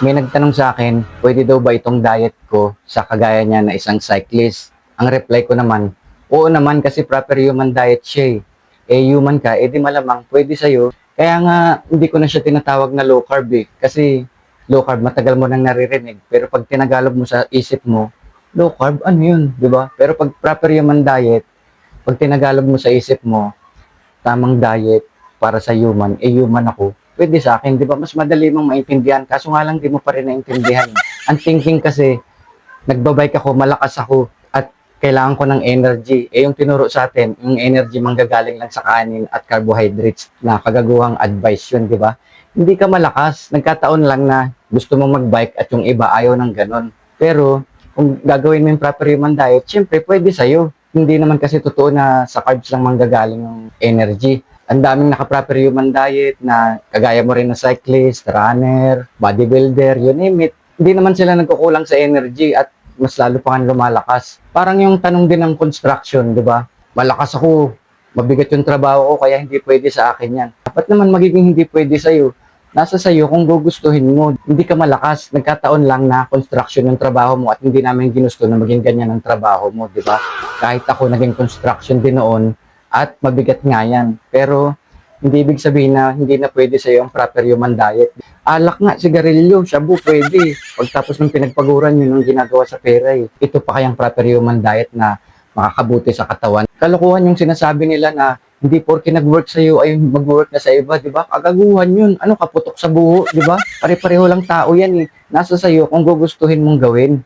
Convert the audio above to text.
May nagtanong sa akin, pwede daw ba itong diet ko sa kagaya niya na isang cyclist? Ang reply ko naman, oo naman kasi proper human diet siya eh. Human ka, di malamang pwede sa'yo. Kaya nga, hindi ko na siya tinatawag na low carb eh. Kasi low carb, matagal mo nang naririnig. Pero pag tinagalog mo sa isip mo, low carb, ano yun, di ba? Pero pag proper human diet, pag tinagalog mo sa isip mo, tamang diet para sa human, human ako, pwede sa akin, di ba? Mas madali mong maintindihan. Kaso nga lang, di mo pa rin naintindihan. Ang thinking kasi, nagbabike ako, malakas ako, at kailangan ko ng energy. Yung tinuro sa atin, yung energy manggagaling lang sa kanin at carbohydrates na kagaguhang advice yun, di ba? Hindi ka malakas. Nagkataon lang na gusto mong magbike at yung iba ayaw ng ganon. Pero, kung gagawin mo yung proper human diet, syempre, pwede sa'yo. Hindi naman kasi totoo na sa carbs lang manggagaling yung energy. Ang daming naka-proper human diet na kagaya mo rin na cyclist, runner, bodybuilder, you name it. Hindi naman sila nagkukulang sa energy at mas lalo pa nga lumalakas. Parang yung tanong din ng construction, di ba? Malakas ako, mabigat yung trabaho ko kaya hindi pwede sa akin yan. Dapat naman magiging hindi pwede sa'yo. Nasa sa'yo kung gugustuhin mo. Hindi ka malakas. Nagkataon lang na construction yung trabaho mo at hindi namin ginusto na maging ganyan ang trabaho mo, di ba? Kahit ako naging construction din noon at mabigat nga yan. Pero hindi ibig sabihin na hindi na pwede sa'yo ang proper human diet. Alak nga, sigarilyo, shabu, pwede. Pagtapos ng pinagpaguran, yun ang ginagawa sa pera eh. Ito pa kayang proper human diet na makakabuti sa katawan. Kalokohan yung sinasabi nila na hindi porke nag-work sa'yo ay mag-work na sa iba, di ba? Kagaguhan yun. Ano, kaputok sa buho, di ba? Pare-pareho lang tao yan eh. Nasa sa'yo kung gugustuhin mong gawin.